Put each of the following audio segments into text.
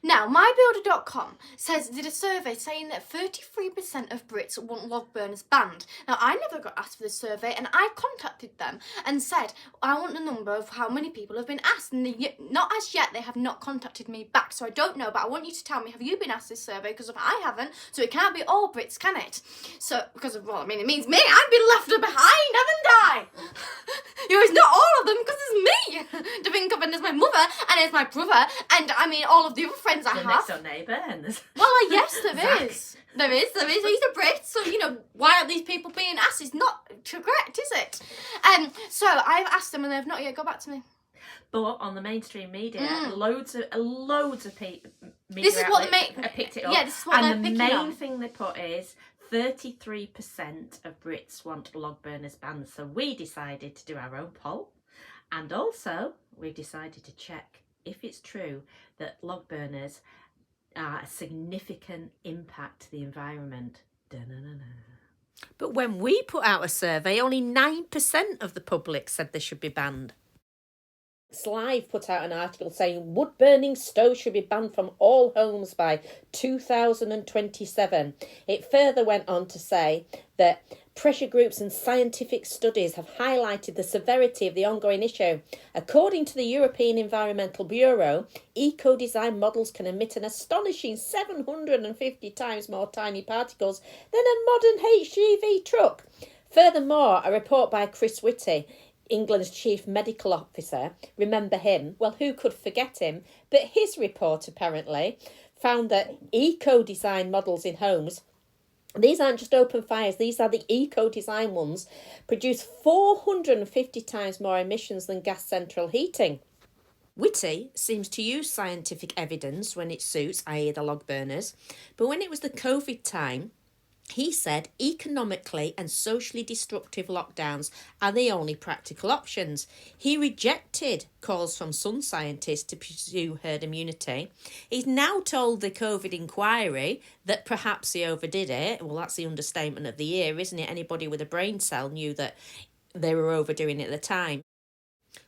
Now, mybuilder.com did a survey saying that 33% of Brits want log burners banned. Now, I never got asked for this survey, and I contacted them and said, I want the number of how many people have been asked. And not as yet, they have not contacted me back, so I don't know, but I want you to tell me, have you been asked this survey? Because if I haven't, so it can't be all Brits, can it? So, because, well, I mean, it means me, I've been left behind, haven't I? It's not all of them, because it's me. To think of it as my mother, and as my brother, and I mean, all of the other friends I have. Next door neighbour, and there's... Well, yes, there is. There is. He's a Brit, so, why aren't these people being asked? It's not correct, is it? So I've asked them, and they've not yet got back to me. But on the mainstream media, loads of people... This is what they picked it up. Yeah, this is what they're picking up. And the main thing they put is 33% of Brits want log burners banned. So we decided to do our own poll. And also, we decided to check if it's true that log burners are a significant impact to the environment. Da-na-na-na. But when we put out a survey, only 9% of the public said they should be banned. Live put out an article saying wood-burning stoves should be banned from all homes by 2027. It further went on to say that pressure groups and scientific studies have highlighted the severity of the ongoing issue. According to the European Environmental Bureau, eco-design models can emit an astonishing 750 times more tiny particles than a modern HGV truck. Furthermore, a report by Chris Whitty, England's chief medical officer, remember him? Well, who could forget him? But his report apparently found that eco-design models in homes, these aren't just open fires, these are the eco-design ones, produce 450 times more emissions than gas central heating. Whitty seems to use scientific evidence when it suits, i.e. the log burners, but when it was the COVID time, he said economically and socially destructive lockdowns are the only practical options. He rejected calls from some scientists to pursue herd immunity. He's now told the COVID inquiry that perhaps he overdid it. Well, that's the understatement of the year, isn't it? Anybody with a brain cell knew that they were overdoing it at the time.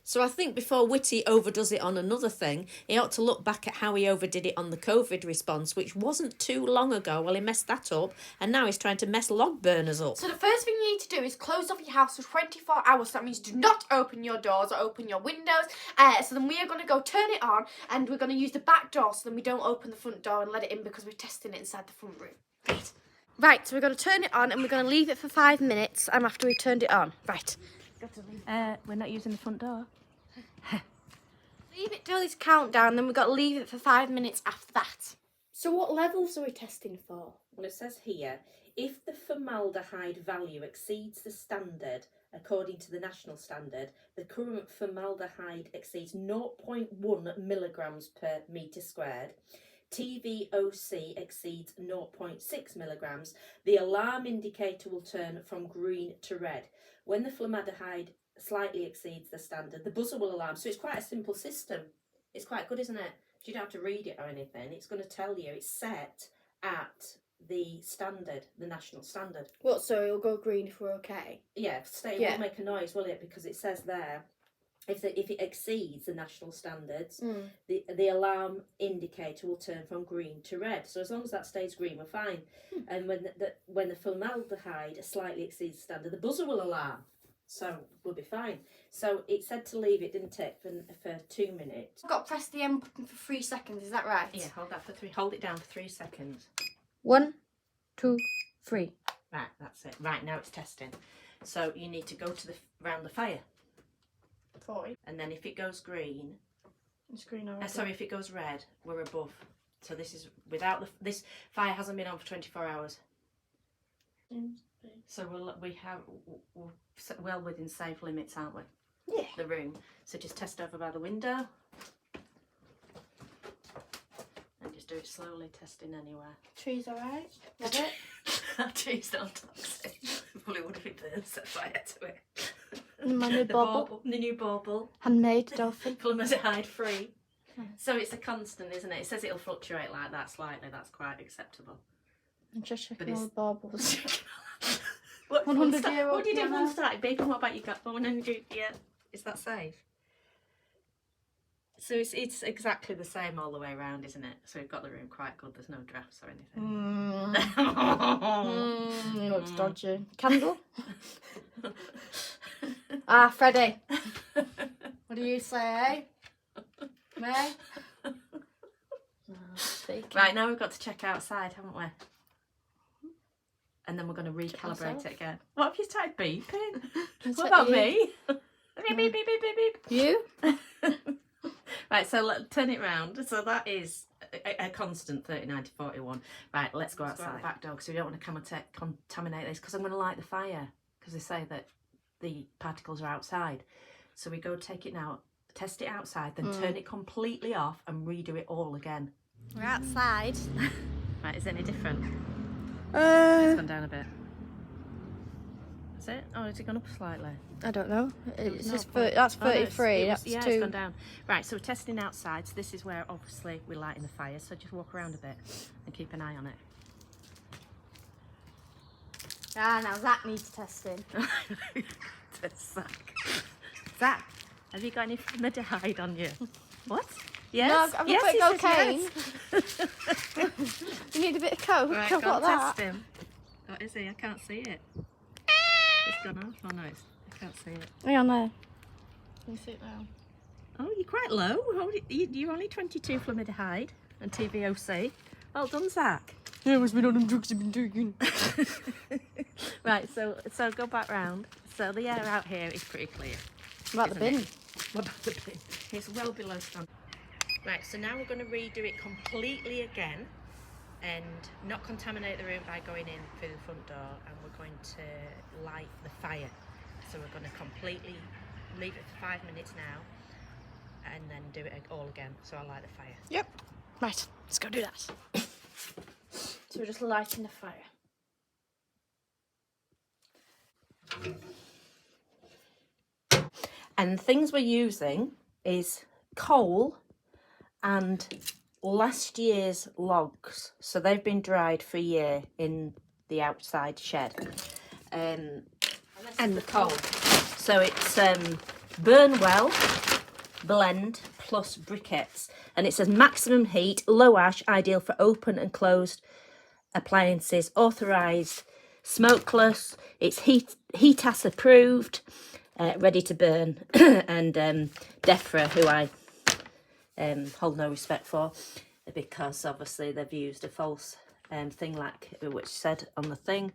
So I think before Whitty overdoes it on another thing, he ought to look back at how he overdid it on the COVID response, which wasn't too long ago. Well, he messed that up, and now he's trying to mess log burners up. So the first thing you need to do is close off your house for 24 hours. That means do not open your doors or open your windows. So then we are going to go turn it on, and we're going to use the back door so then we don't open the front door and let it in because we're testing it inside the front room. Right, so we're going to turn it on, and we're going to leave it for 5 minutes after we turned it on. Right. We're not using the front door. Leave it till this countdown, then we've got to leave it for 5 minutes after that. So what levels are we testing for? Well, it says here, if the formaldehyde value exceeds the standard, according to the national standard, the current formaldehyde exceeds 0.1 milligrams per metre squared, TVOC exceeds 0.6 milligrams, the alarm indicator will turn from green to red. When the formaldehyde slightly exceeds the standard, the buzzer will alarm. So it's quite a simple system. It's quite good, isn't it? You don't have to read it or anything. It's going to tell you it's set at the standard, the national standard. What, so it'll go green if we're okay? Yeah, it won't make a noise, will it? Because it says there, if it exceeds the national standards, the alarm indicator will turn from green to red. So as long as that stays green, we're fine. And when the formaldehyde slightly exceeds the standard, the buzzer will alarm. So we'll be fine. So it said to leave it, didn't it, for 2 minutes? I've got to press the M button for 3 seconds, is that right? Yeah, hold it down for 3 seconds. 1, 2, 3. Right, that's it. Right, now it's testing. So you need to go to round the fire. 40. And then if it goes green... It's green already. Sorry, if it goes red, we're above. So this is without this fire hasn't been on for 24 hours. So we're well within safe limits, aren't we? Yeah. The room. So just test over by the window. And just do it slowly, testing anywhere. Tree's alright. Love it. Tree's not toxic. Probably would have been set fire to it. And my new bauble. The new bauble. Handmade dolphin. Formaldehyde free. So it's a constant, isn't it? It says it'll fluctuate like that slightly. That's quite acceptable. I'm just checking all the baubles. What, 100-year-old. What do you do when started baking? What about you got 100? Yeah, is that safe? So it's exactly the same all the way around, isn't it? So we've got the room quite good. There's no drafts or anything. Looks dodgy. Candle? Freddie. What do you say? May? Right, now we've got to check outside, haven't we? And then we're going to recalibrate it again. What have you started beeping? What about me? Beep, beep, beep, beep, beep, beep. You? Right, so turn it round. So that is a constant 39 to 41. Right, let's go outside. The back door, because we don't want to contaminate this, because I'm going to light the fire, because they say that the particles are outside. So we go take it now, test it outside, then turn it completely off and redo it all again. We're outside. Right, is it any different? It's gone down a bit. Is it? Oh, has it gone up slightly? I don't know. It's No, just that's 33. That's yeah, two. it's gone down. Right, so we're testing outside. So this is where obviously we're lighting the fire. So just walk around a bit and keep an eye on it. Now Zach needs testing. Zach, have you got any formaldehyde on you? What? Yes? No, I've yes, got cocaine. Yes. You need a bit of coke. Right, I've go got and that. test him. What is he? I can't see it. It's gone off. Oh no, I can't see it. Hang on there. Can you see it now? Oh, you're quite low. You're only 22 formaldehyde and TVOC. Well done, Zach. Yeah, it must be on them drugs I've been drinking. Right, so go back round. So the air out here is pretty clear. What about the bin? What about the bin? It's well below standard. Right, so now we're going to redo it completely again and not contaminate the room by going in through the front door, and we're going to light the fire. So we're going to completely leave it for 5 minutes now and then do it all again. So I'll light the fire. Yep. Right, let's go do that. So we're just lighting the fire. And things we're using is coal and last year's logs. So they've been dried for a year in the outside shed. And the coal. So it's Burnwell blend plus briquettes. And it says maximum heat, low ash, ideal for open and closed appliances, authorised, smokeless. It's HETAS approved. Ready to burn. And DEFRA, who I hold no respect for, because obviously they've used a false thing like which said on the thing.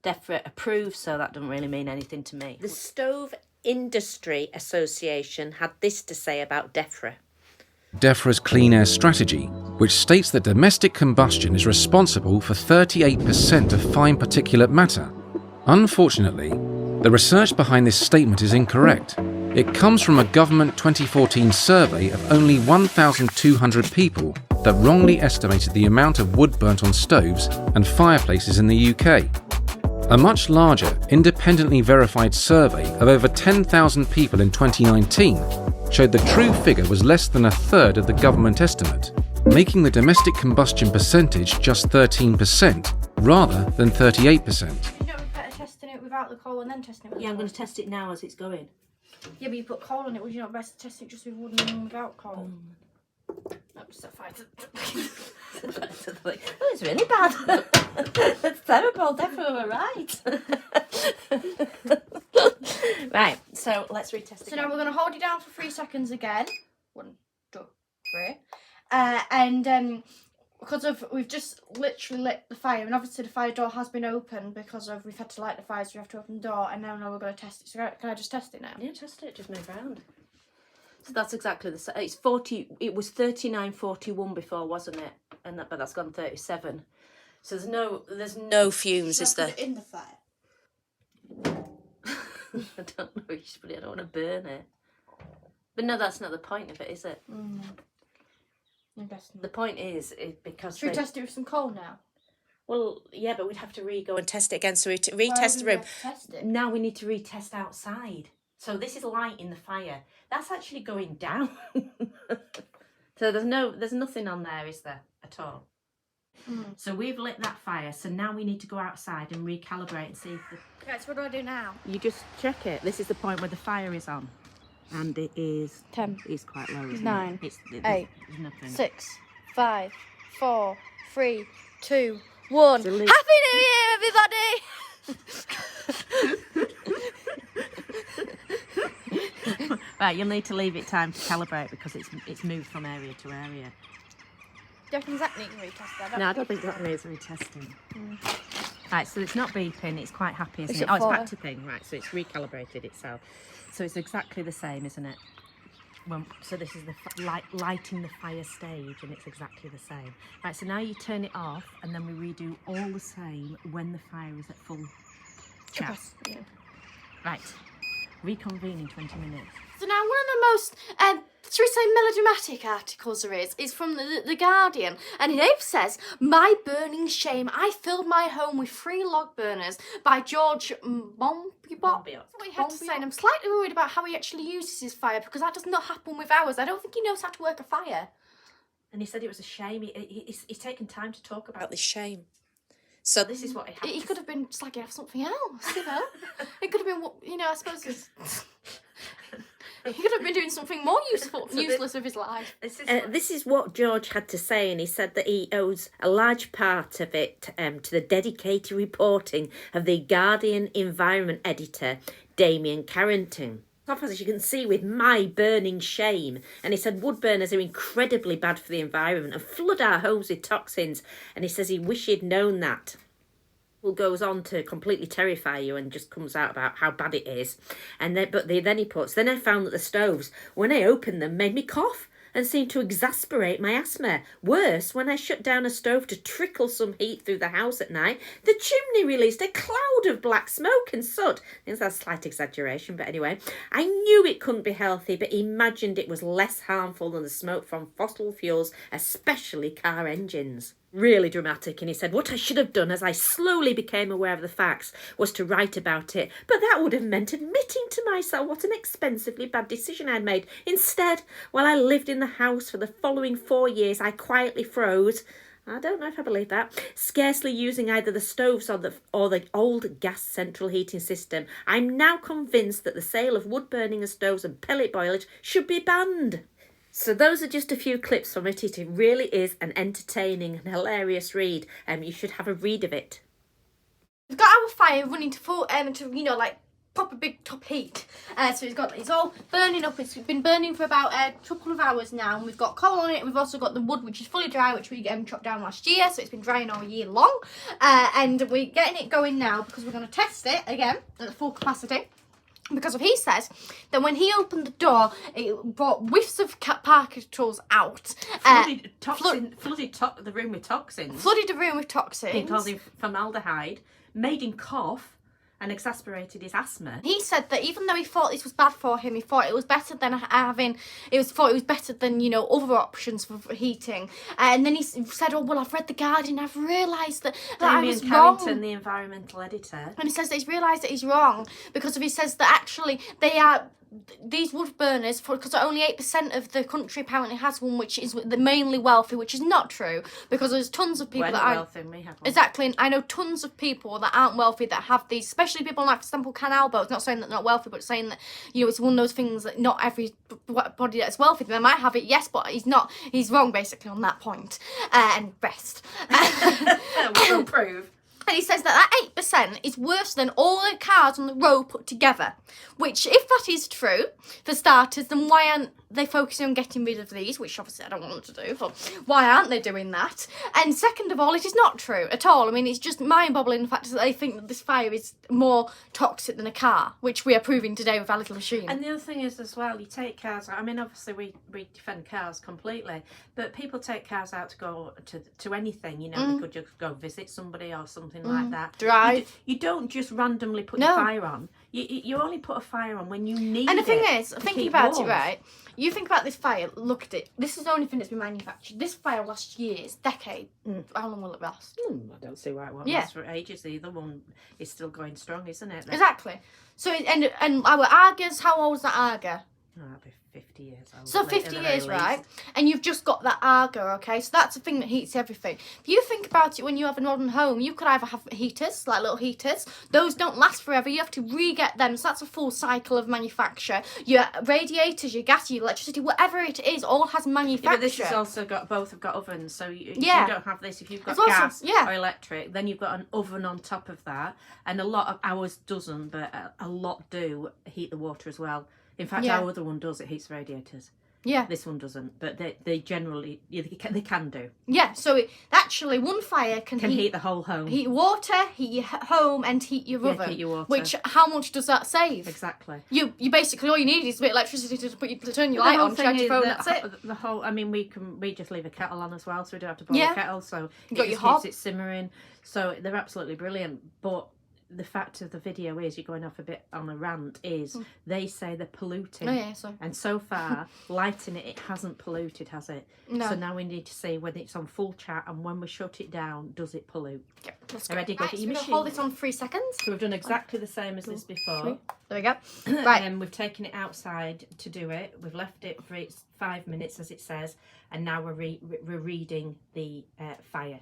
DEFRA approved, so that doesn't really mean anything to me. The Stove Industry Association had this to say about DEFRA. DEFRA's Clean Air Strategy, which states that domestic combustion is responsible for 38% of fine particulate matter. Unfortunately, the research behind this statement is incorrect. It comes from a government 2014 survey of only 1,200 people that wrongly estimated the amount of wood burnt on stoves and fireplaces in the UK. A much larger, independently verified survey of over 10,000 people in 2019 showed the true figure was less than a third of the government estimate, making the domestic combustion percentage just 13%, rather than 38%. Testing it without the coal and then testing it with Yeah, I'm going to test it now as it's going. Yeah, but you put coal on it. Would you not best test it just with wood and without coal? That's a fight. Oh, it's really bad. It's terrible. Definitely right. Right, so let's retest it. So now we're going to hold it down for 3 seconds again. 1, 2, 3. And because we've just literally lit the fire, and obviously the fire door has been open because we've had to light the fire, so we have to open the door. And now we're going to test it. So can I just test it now? Yeah, test it. Just move around. So that's exactly the same. It's 40. It was 39.41 before, wasn't it? And but that's gone 37. So there's no fumes, is there? Put it in the fire. I don't know. You should put it. I don't want to burn it. But no, that's not the point of it, is it? I guess not. The point is because. Should we test it with some coal now? Well, yeah, but we'd have to go and test it again. So we retest the room. Test it? Now we need to retest outside. So this is lighting the fire. That's actually going down. So there's nothing on there, is there, at all? So we've lit that fire. So now we need to go outside and recalibrate and see if Right, so what do I do now? you just check it. This is the point where the fire is on. And it is 10, it's quite low, isn't 9, it? It's 8, there's nothing. 6, 5, 4, 3, 2, 1. So Luke- Happy New Year, everybody! Right, you'll need to leave it time to calibrate because it's moved from area to area. Do you reckon Zach needs to retest that? No, I don't think that needs retesting. Right, so it's not beeping, it's quite happy, isn't Is it? it Oh, it's for- back to thing, right, so it's recalibrated itself. So it's exactly the same, isn't it? So this is the lighting the fire stage, and it's exactly the same. Right, so now you turn it off, and then we redo all the same when the fire is at full charge. Yeah. Right, reconvene in 20 minutes. So now one of the most, should we say, melodramatic articles there is from the Guardian, and it says, "My burning shame, I filled my home with 3 log burners" by George Monbiot. That's what he had to say, and I'm slightly worried about how he actually uses his fire, because that does not happen with ours. I don't think he knows how to work a fire. And he said it was a shame. He's taken time to talk about this shame. So this is what He could have been slagging off something else, you know. It could have been, you know, I suppose he could have been doing something more useless with his life. This is what George had to say, and he said that he owes a large part of it to the dedicated reporting of the Guardian environment editor, Damien Carrington. As you can see with my burning shame. And he said wood burners are incredibly bad for the environment and flood our homes with toxins. And he says he wished he'd known that. Well, goes on to completely terrify you and just comes out about how bad it is. And then he puts, then I found that the stoves, when I opened them, made me cough and seemed to exasperate my asthma. Worse, when I shut down a stove to trickle some heat through the house at night, the chimney released a cloud of black smoke and soot. I think that's a slight exaggeration, but anyway. I knew it couldn't be healthy, but imagined it was less harmful than the smoke from fossil fuels, especially car engines. Really dramatic, and he said, what I should have done as I slowly became aware of the facts was to write about it, but that would have meant admitting to myself what an expensively bad decision I'd made. Instead, while I lived in the house for the following 4 years, I quietly froze. I don't know if I believe that. Scarcely using either the stoves or the old gas central heating system. I'm now convinced that the sale of wood burning and stoves and pellet boilers should be banned. So those are just a few clips from it. It really is an entertaining and hilarious read. You should have a read of it. We've got our fire running to full, like proper big top heat. So it's all burning up. It's been burning for about a couple of hours now, and we've got coal on it. We've also got the wood, which is fully dry, which we chopped down last year, so it's been drying all year long. And we're getting it going now because we're going to test it again at full capacity. Because he says that when he opened the door, it brought whiffs of particles out. Flooded the room with toxins. Flooded the room with toxins. He called him formaldehyde, made him cough, and exasperated his asthma. He said that even though he thought this was bad for him, he thought it was better than other options for heating. And then he said, "Oh well, I've read the Guardian. I've realised that I was wrong." Carrington, the environmental editor, and he says that he's realised that he's wrong because he says that actually these wood burners, because only 8% of the country apparently has one, which is the mainly wealthy, which is not true, because there's tons of people we're that not are wealthy, and we have one. Exactly, and I know tons of people that aren't wealthy that have these, especially people like, for example, canal boats. Not saying that they're not wealthy, but saying that, you know, it's one of those things that not everybody that's wealthy, they might have it, yes, but he's wrong basically on that point. And rest. We'll prove. And he says that 8% is worse than all the cars on the road put together. Which, if that is true, for starters, then why aren't they focusing on getting rid of these? Which, obviously, I don't want them to do, but why aren't they doing that? And second of all, it is not true at all. I mean, it's just mind-boggling the fact that they think that this fire is more toxic than a car, which we are proving today with our little machine. And the other thing is, as well, you take cars out. I mean, obviously, we defend cars completely, but people take cars out to go to anything, you know, they could just go visit somebody or something like that. Drive. You don't just randomly put your fire on. You only put a fire on when you need it. And the thing is, thinking about warm. it, right, you think about this fire, look at it. This is the only thing that's been manufactured. This fire lasts years, decades. How long will it last? I don't see why it won't last for ages. The other one is still going strong, isn't it? Exactly. So, and our Argas, how old is that Arga? that'd be 50 years old. So at the 50 very years, least. right? And you've just got that Argo, okay? So that's the thing that heats everything. If you think about it, when you have a modern home, you could either have heaters, like little heaters. Those don't last forever. You have to re-get them. So that's a full cycle of manufacture. Your radiators, your gas, your electricity, whatever it is, all has manufacture. Yeah, but this has also got, both have got ovens. So you don't have this if you've got It's also- gas yeah. or electric. Then you've got an oven on top of that. And a lot of ours doesn't, but a lot do heat the water as well. In fact, Yeah. our other one does. It heats the radiators. Yeah. This one doesn't, but they generally they can do. Yeah, so actually one fire can Heat the whole home. Heat water, heat your home, and heat your oven. Heat your water. Which, how much does that save? Exactly. You basically, all you need is a bit of electricity to turn your The light whole on, thing charge your is phone, that that's it. The whole, I mean, we just leave a kettle on as well, so we don't have to boil Yeah. the kettle. So You got it your just hob. keeps it simmering. So they're absolutely brilliant. But the fact of the video is, you're going off a bit on a rant, is they say they're polluting. Oh yeah, so. And so far, lighting it hasn't polluted, has it? No. So now we need to see when it's on full chat and when we shut it down, does it pollute? Yeah, let's Are go. ready? Go Right, get so your we're going machine. to hold this on 3 seconds. So we've done exactly the same as this before. There we go. Right. Right. And then we've taken it outside to do it. We've left it for 5 minutes, as it says, and now we're reading the fire.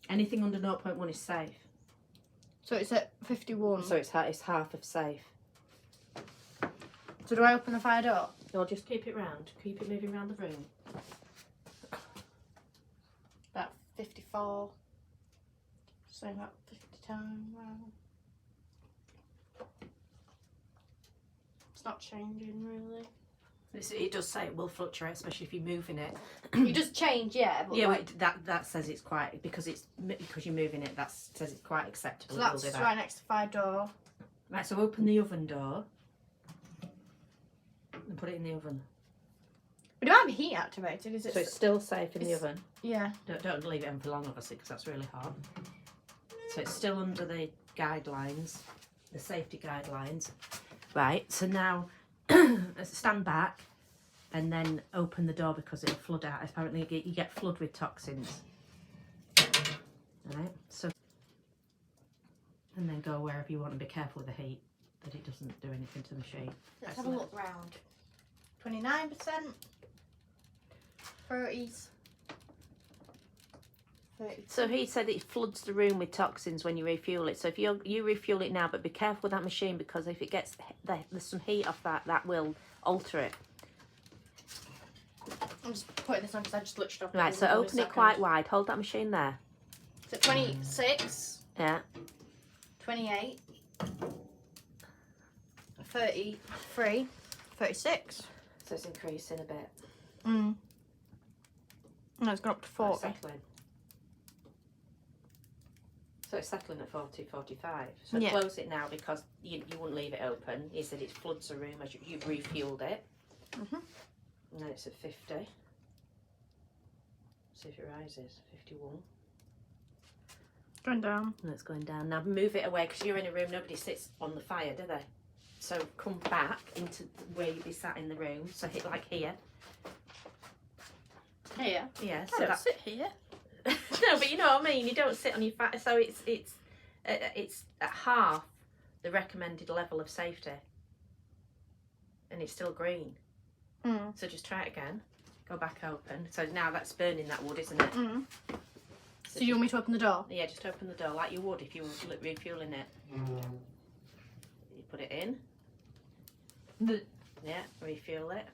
Anything under 0.1 is safe. So it's at 51. So it's half of safe. So do I open the fire door? No, just keep it round. Keep it moving around the room. About 54. So about 50 times. Wow. It's not changing really. It does say it will fluctuate, especially if you're moving it. It does change, yeah. But Yeah, like, that says it's quite, because you're moving it. That says it's quite acceptable. so It will that's do that. right next to the fire door. Right, so open the oven door and put it in the oven. But it might be heat activated, is it? So it's still safe in the it's- oven. Yeah. Don't leave it in for long, obviously, because that's really hot. So it's still under the guidelines, the safety guidelines. Right, so now stand back and then open the door because it'll flood out. Apparently you get flood with toxins. Right, so, and then go wherever you want and be careful with the heat, that it doesn't do anything to the machine. Let's have a look round. 29%. 30s. 30. So he said it floods the room with toxins when you refuel it. So if you refuel it now, but be careful with that machine, because if it gets there's some heat off that will alter it. I'm just putting this on because I just looked off. Right, so open it quite wide. Hold that machine there. So 26, Yeah. 28, 33, 36. So it's increasing a bit. No, it's gone up to 40. Settling. So it's settling at 40, 45. So Yeah. close it now, because you wouldn't leave it open. He said it floods the room as you've refueled it. Mhm. And then it's at 50. See if it rises. 51. Going down. And it's going down. Now move it away, because you're in a room, nobody sits on the fire, do they? So come back into where you'd be sat in the room. So hit like here. Here. Yeah, I so don't that's sit here. no, but you know what I mean. You don't sit on your fat, so it's at half the recommended level of safety, and it's still green. So just try it again. Go back open. So now that's burning that wood, isn't it? So you want me to open the door? Yeah, just open the door like you would if you were refueling it. You put it in. Yeah, refuel it.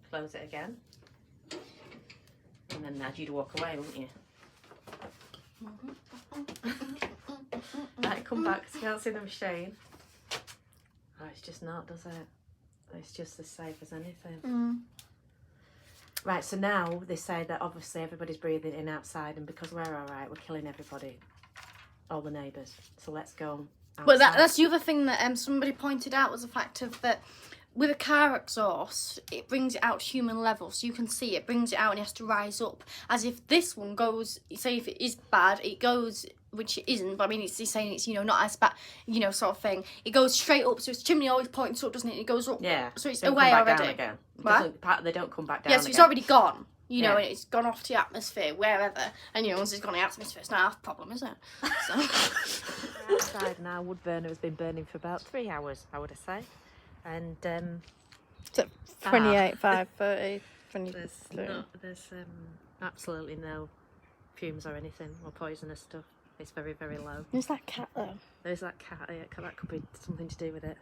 Close it again. And then you'd walk away, wouldn't you? Right, come back, 'cause you can't see the machine. Oh, it's just not, does it? It's just as safe as anything. Right, so now they say that obviously everybody's breathing in outside, and because we're alright, we're killing everybody. All the neighbours. So let's go outside. But that's the other thing that somebody pointed out, was the fact of that with a car exhaust, it brings it out to human level, so you can see it brings it out and it has to rise up. As if this one goes, say if it is bad, it goes, which it isn't, but I mean he's saying it's, not as bad, sort of thing. It goes straight up, so its chimney always points up, doesn't it? It goes up. Yeah. So it's They don't away come back already. down again. What? They don't come back down Yeah, so again. it's already gone. you know, Yeah. and it's gone off to the atmosphere, wherever, and you know, once it's gone to the atmosphere, it's not our problem, is it? So. Outside now, wood burner has been burning for about 3 hours, I would say. And So 28, 5, 30, 20. there's absolutely no fumes or anything or poisonous stuff. It's very, very low. Who's that cat though? There's that cat, that could be something to do with it.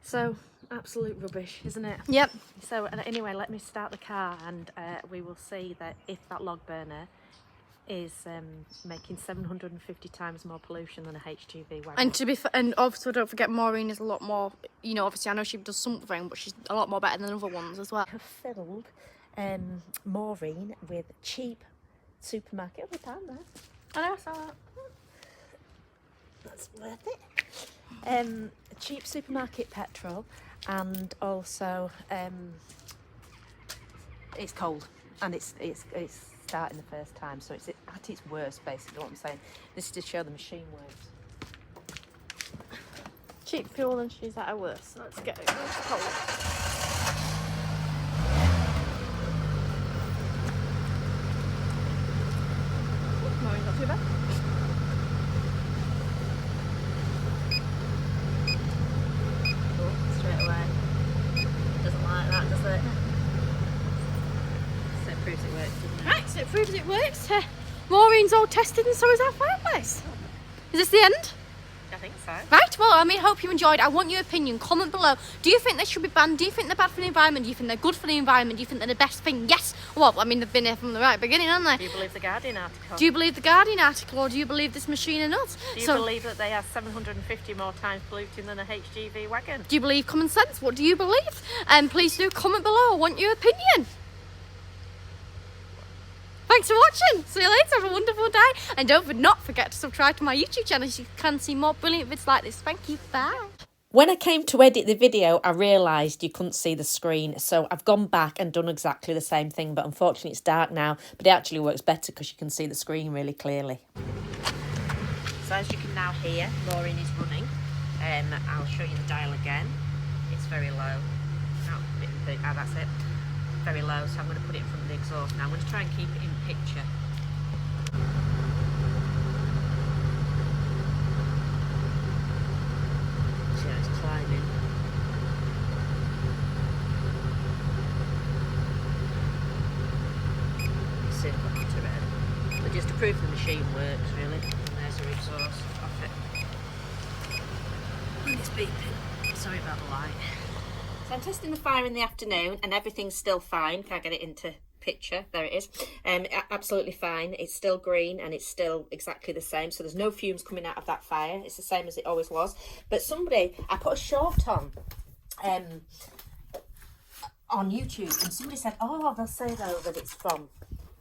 So, absolute rubbish, isn't it? Yep. So, anyway, let me start the car and we will see that if that log burner is making 750 times more pollution than a HGV wagon. And also don't forget, Maureen is a lot more, you know, obviously I know she does something, but she's a lot more better than other ones as well. I have filled Maureen with cheap supermarket. Oh, the pound there. I know, I saw that. That's worth it. Cheap supermarket petrol, and also it's cold and it's starting the first time, so it's at its worst, basically what I'm saying. This is to show the machine works. Cheap fuel and she's at her worst. So let's get it. It's cold. Maureen's not too bad. Straight away. Doesn't like that, does it? So it proves it works, doesn't it? Right, so it proves it works. Maureen's all tested and so is our fireplace. Is this the end? I think so. Right, well, I mean, hope you enjoyed. I want your opinion. Comment below. Do you think they should be banned? Do you think they're bad for the environment? Do you think they're good for the environment? Do you think they're the best thing? Yes. Well, I mean, they've been here from the right beginning, haven't they? Do you believe the Guardian article? Do you believe the Guardian article, or do you believe this machine and us? Do you believe that they are 750 more times polluting than a HGV wagon? Do you believe common sense? What do you believe? Please do comment below. I want your opinion. Thanks for watching. See you later. Have a wonderful day. And don't not forget to subscribe to my YouTube channel so you can see more brilliant vids like this. Thank you. Bye. When I came to edit the video, I realised you couldn't see the screen, so I've gone back and done exactly the same thing, but unfortunately it's dark now, but it actually works better because you can see the screen really clearly. So as you can now hear, Maureen is running. I'll show you the dial again. It's very low. That's it. Very low, so I'm going to put it in front of the exhaust now. I'm going to try and keep it in picture. See how it's climbing. Soon got onto red. But just to prove the machine works, really. And there's her exhaust off it. And it's beeping. Sorry about the light. So I'm testing the fire in the afternoon and everything's still fine. Can't get it into picture. There it is. Absolutely fine. It's still green and it's still exactly the same. So there's no fumes coming out of that fire. It's the same as it always was. But I put a short on YouTube, and somebody said, oh, they'll say though that it's from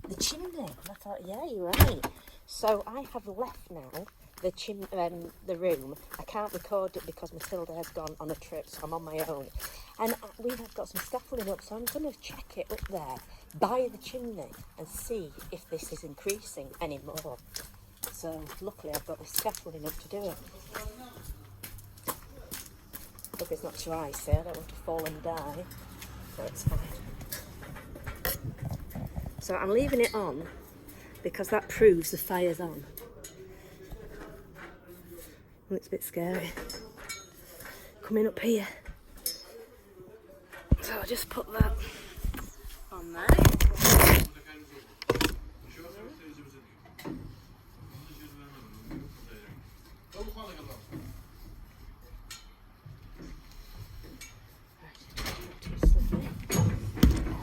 the chimney. And I thought, yeah, you're right. So I have left now the room. I can't record it because Matilda has gone on a trip, so I'm on my own. And we have got some scaffolding up, so I'm going to check it up there by the chimney and see if this is increasing anymore. So luckily I've got the scaffolding up to do it. Hope it's not too icy. I don't want to fall and die, so it's fine. So I'm leaving it on because that proves the fire's on. Looks a bit scary. Coming up here. So I'll just put that on there.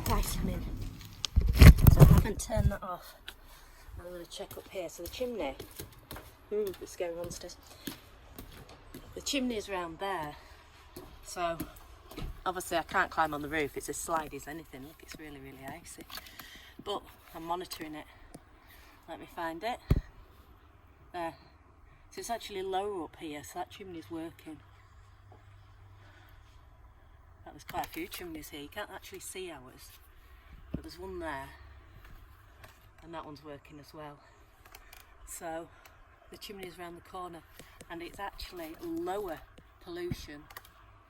Right, I'm in. So I haven't turned that off. I'm going to check up here. So the chimney. It's going on stairs. The chimney is round there, so obviously I can't climb on the roof. It's as slidey as anything. Look, it's really, really icy. But I'm monitoring it. Let me find it. There. So it's actually lower up here, so that chimney's working. There's quite a few chimneys here. You can't actually see ours, but there's one there, and that one's working as well. So the chimney is around the corner, and it's actually lower pollution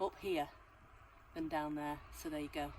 up here than down there. So there you go.